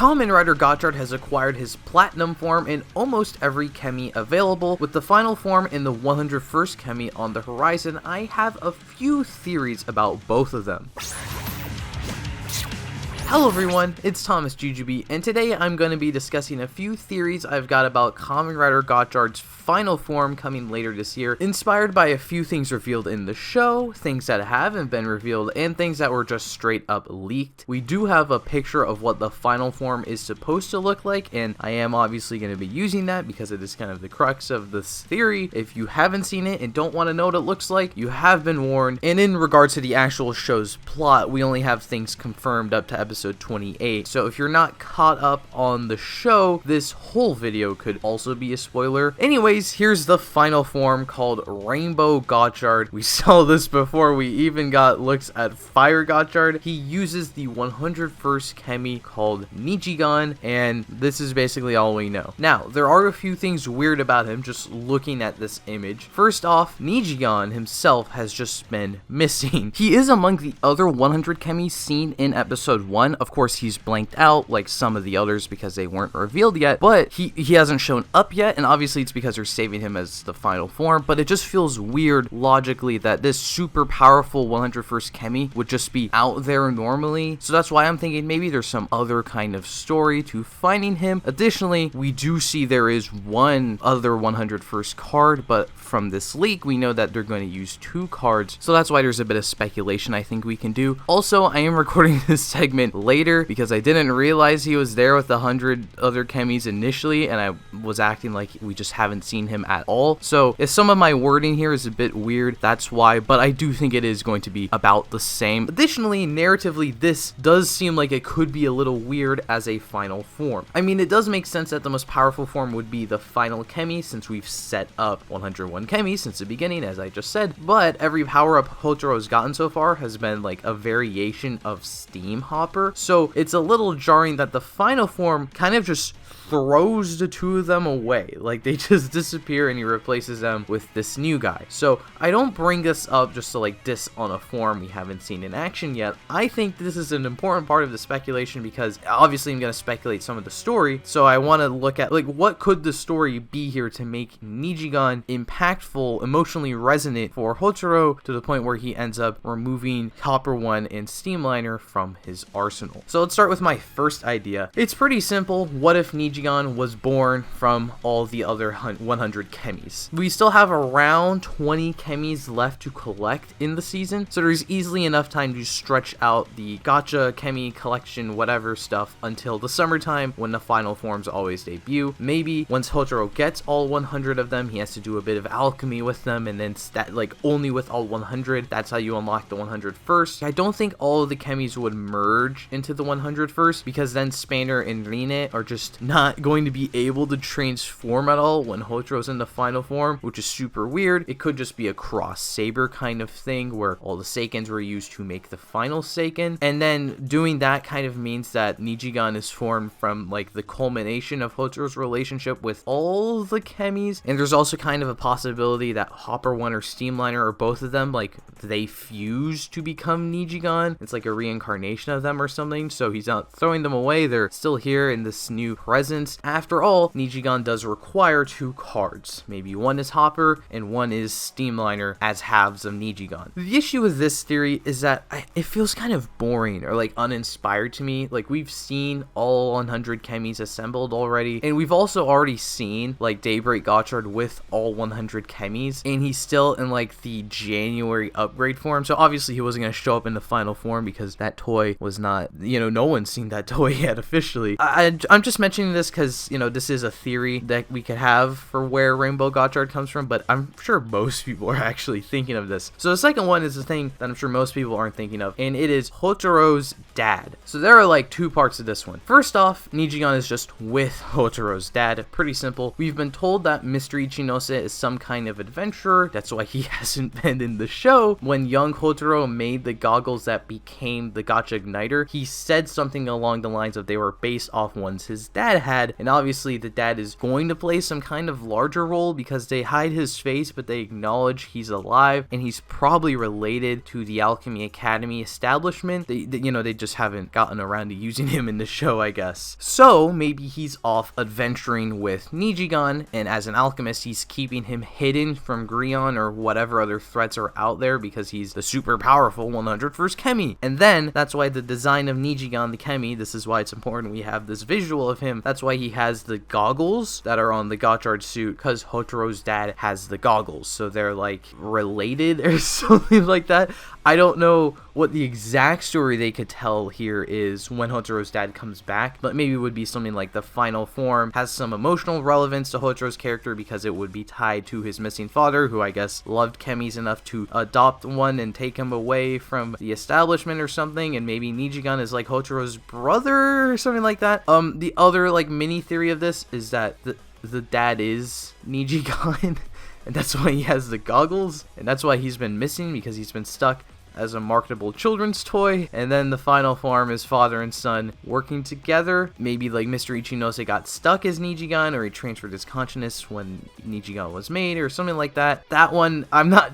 Kamen Rider Gotchard has acquired his platinum form in almost every Kemi available, with the final form in the 101st Kemi on the horizon. I have a few theories about both of them. Hello everyone, it's Thomas Jujubee, and today I'm going to be discussing a few theories I've got about Kamen Rider Gotchard's final form coming later this year, inspired by a few things revealed in the show, things that haven't been revealed, and things that were just straight up leaked. We do have a picture of what the final form is supposed to look like, and I am obviously going to be using that because it is kind of the crux of this theory. If you haven't seen it and don't want to know what it looks like, you have been warned. And in regards to the actual show's plot, we only have things confirmed up to episode 28, so if you're not caught up on the show, this whole video could also be a spoiler. Anyways, here's the final form called Rainbow Gotchard. We saw this before we even got looks at Fire Gotchard. He uses the 101st Kemi called Nijigan, and this is basically all we know. Now, there are a few things weird about him just looking at this image. First off, Nijigan himself has just been missing. He is among the other 100 Kemi seen in episode 1. Of course, he's blanked out like some of the others because they weren't revealed yet, but he hasn't shown up yet, and obviously it's because they're saving him as the final form, but it just feels weird logically that this super powerful 101st Kemi would just be out there normally. So that's why I'm thinking maybe there's some other kind of story to finding him. Additionally, we do see there is one other 101st card, but from this leak, we know that they're going to use 2 cards, so that's why there's a bit of speculation I think we can do. Also, I am recording this segment later because I didn't realize he was there with the 100 other Kemis initially, and I was acting like we just haven't seen him at all. So if some of my wording here is a bit weird, that's why, but I do think it is going to be about the same. Additionally, narratively, this does seem like it could be a little weird as a final form. I mean, it does make sense that the most powerful form would be the final Kemi, since we've set up 101 Kemi since the beginning, as I just said, but every power-up Hotaro has gotten so far has been like a variation of Steam Hopper, so it's a little jarring that the final form kind of just throws the 2 of them away. Like, they just disappear and he replaces them with this new guy. So I don't bring this up just to like diss on a form we haven't seen in action yet. I think this is an important part of the speculation because obviously I'm going to speculate some of the story, so I want to look at like what could the story be here to make Nijigan impactful, emotionally resonant for Hotaro to the point where he ends up removing Copper One and Steamliner from his arsenal. So let's start with my first idea. It's pretty simple. What if Nijigan was born from all the other 100 Kemis? We still have around 20 Kemis left to collect in the season, so there's easily enough time to stretch out the Gacha Kemi collection whatever stuff until the summertime when the final forms always debut. Maybe once Hotaro gets all 100 of them, he has to do a bit of alchemy with them, and then like only with all 100, that's how you unlock the 101st. I don't think all of the Kemis would merge into the 101st because then Spanner and Rine are just not going to be able to transform at all when Hotaro's in the final form, which is super weird. It could just be a cross saber kind of thing where all the Seikens were used to make the final Seiken, and then doing that kind of means that Nijigan is formed from like the culmination of Hotaro's relationship with all the Kemis, and there's also kind of a possibility that Hopper One or Steamliner or both of them, like they fuse to become Nijigan. It's like a reincarnation of them or something, so he's not throwing them away, they're still here in this new presence. After all, Nijigan does require 2 cards. Maybe one is Hopper and one is Steamliner as halves of Nijigan. The issue with this theory is that it feels kind of boring or like uninspired to me. Like, we've seen all 100 Kemis assembled already, and we've also already seen like Daybreak Gotchard with all 100 Kemis, and he's still in like the January upgrade form, so obviously he wasn't going to show up in the final form because that toy was not, no one's seen that toy yet officially. I'm just mentioning this because, this is a theory that we could have for where Rainbow Gotchard comes from, but I'm sure most people are actually thinking of this. So the second one is the thing that I'm sure most people aren't thinking of, and it is Hotaro's dad. So there are like 2 parts to this one. First off, Nijigan is just with Hotaro's dad. Pretty simple. We've been told that Mr. Ichinose is some kind of adventurer. That's why he hasn't been in the show. When young Hotaro made the goggles that became the Gacha Igniter, he said something along the lines of they were based off ones his dad had, and obviously the dad is going to play some kind of larger role because they hide his face, but they acknowledge he's alive, and he's probably related to the Alchemy Academy establishment. They just haven't gotten around to using him in the show, I guess. So maybe he's off adventuring with Nijigan, and as an alchemist, he's keeping him hidden from Grion or whatever other threats are out there because he's the super powerful 101st Kemi. And then that's why the design of Nijigan the Kemi, this is why it's important we have this visual of him. That's why he has the goggles that are on the Gotchard suit, because Hotaro's dad has the goggles, so they're like related or something like that. I don't know what the exact story they could tell here is when Hotaro's dad comes back, but maybe it would be something like the final form has some emotional relevance to Hotaro's character because it would be tied to his missing father, who I guess loved Kemis enough to adopt one and take him away from the establishment or something, and maybe Nijigan is like Hotaro's brother or something like that. The other like mini theory of this is that the dad is Nijigan and that's why he has the goggles, and that's why he's been missing, because he's been stuck as a marketable children's toy. And then the final form is father and son working together. Maybe like Mr. Ichinose got stuck as Nijigan, or he transferred his consciousness when Nijigan was made or something like that. That one, I'm not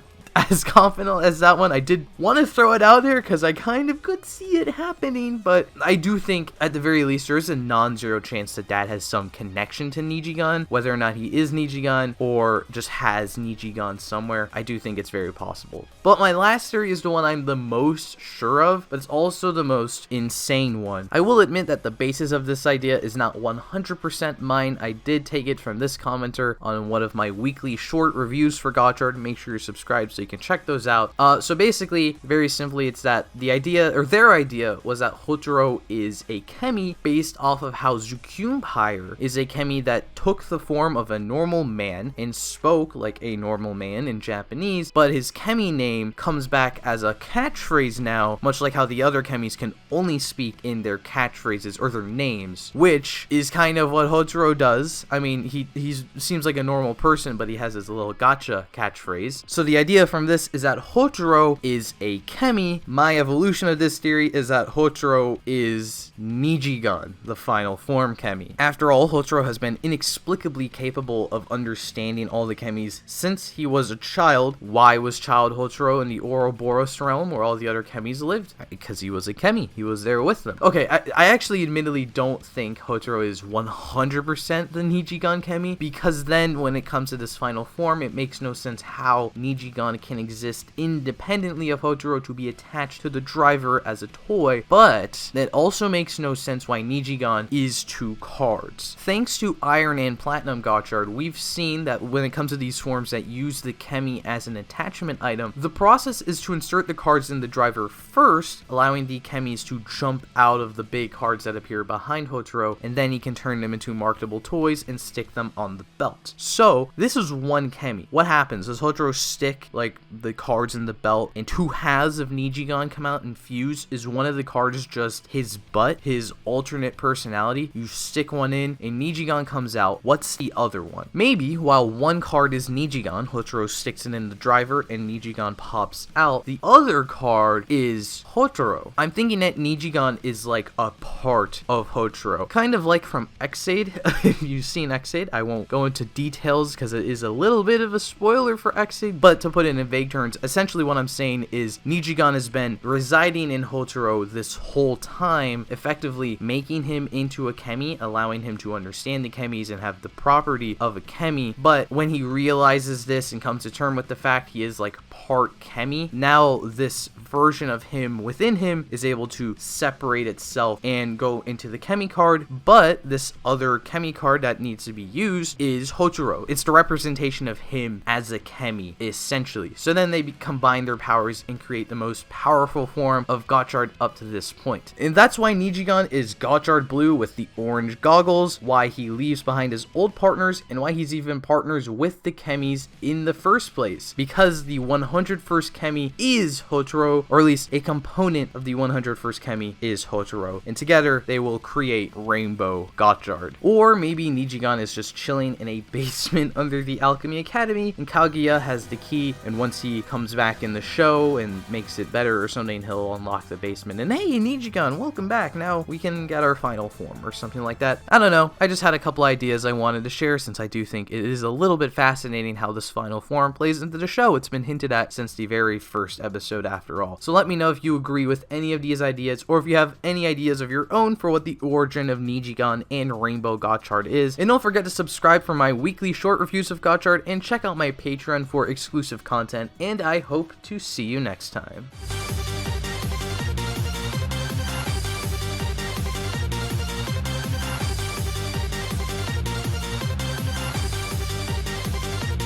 as confident as that one. I did want to throw it out there because I kind of could see it happening, but I do think at the very least there's a non-zero chance that dad has some connection to Nijigan, whether or not he is Nijigan or just has Nijigan somewhere. I do think it's very possible. But my last theory is the one I'm the most sure of, but it's also the most insane one. I will admit that the basis of this idea is not 100% mine. I did take it from this commenter on one of my weekly short reviews for Gotchard. Make sure you're subscribed so you can check those out. So basically, very simply, it's that the idea, or their idea, was that Hotaro is a Kemi based off of how Zukumpire is a Kemi that took the form of a normal man and spoke like a normal man in Japanese, but his Kemi name comes back as a catchphrase now, much like how the other Kemis can only speak in their catchphrases or their names, which is kind of what Hotaro does. I mean, he seems like a normal person, but he has his little gotcha catchphrase. So the idea from this is that Hotaro is a Kemi. My evolution of this theory is that Hotaro is Nijigan, the final form Kemi. After all, Hotaro has been inexplicably capable of understanding all the Kemis since he was a child. Why was child Hotaro in the Ouroboros realm where all the other Kemis lived? Because he was a Kemi. He was there with them. Okay, I actually admittedly don't think Hotaro is 100% the Nijigan Kemi, because then when it comes to this final form, it makes no sense how Nijigan can exist independently of Hotaro to be attached to the driver as a toy, but that also makes no sense why Nijigan is two cards. Thanks to Iron and Platinum Gotchard, we've seen that when it comes to these forms that use the Kemi as an attachment item, the process is to insert the cards in the driver first, allowing the Kemis to jump out of the big cards that appear behind Hotaro, and then he can turn them into marketable toys and stick them on the belt. So this is one Kemi. What happens? Does Hotaro stick like the cards in the belt and two halves of Nijigan come out and fuse? Is one of the cards just his butt, his alternate personality? You stick one in and Nijigan comes out. What's the other one? Maybe while one card is Nijigan, Hotaro sticks it in the driver and Nijigan pops out. The other card is Hotaro. I'm thinking that Nijigan is like a part of Hotaro, kind of like from Xaid. If you've seen Xaid, I won't go into details because it is a little bit of a spoiler for Xaid, but to put it in vague terms, essentially what I'm saying is Nijigan has been residing in Hotaro this whole time, effectively making him into a Kemi, allowing him to understand the Kemis and have the property of a Kemi. But when he realizes this and comes to terms with the fact he is like part Kemi, now this version of him within him is able to separate itself and go into the Kemi card, but this other Kemi card that needs to be used is Hotaro. It's the representation of him as a Kemi, essentially. So then they combine their powers and create the most powerful form of Gotchard up to this point. And that's why Nijigan is Gotchard Blue with the orange goggles, why he leaves behind his old partners, and why he's even partners with the Kemis in the first place. Because the 101st Kemi is Hotaro, Hotaro, or at least a component of the 101st Kemi is Hotaro, and together they will create Rainbow Gotchard. Or maybe Nijigan is just chilling in a basement under the Alchemy Academy, and Kaguya has the key, and once he comes back in the show and makes it better or something, he'll unlock the basement, and hey, Nijigan, welcome back, now we can get our final form, or something like that. I don't know, I just had a couple ideas I wanted to share, since I do think it is a little bit fascinating how this final form plays into the show. It's been hinted at since the very first episode after all. So let me know if you agree with any of these ideas, or if you have any ideas of your own for what the origin of Nijigan and Rainbow Gotchard is. And don't forget to subscribe for my weekly short reviews of Gotchard, and check out my Patreon for exclusive content, and I hope to see you next time.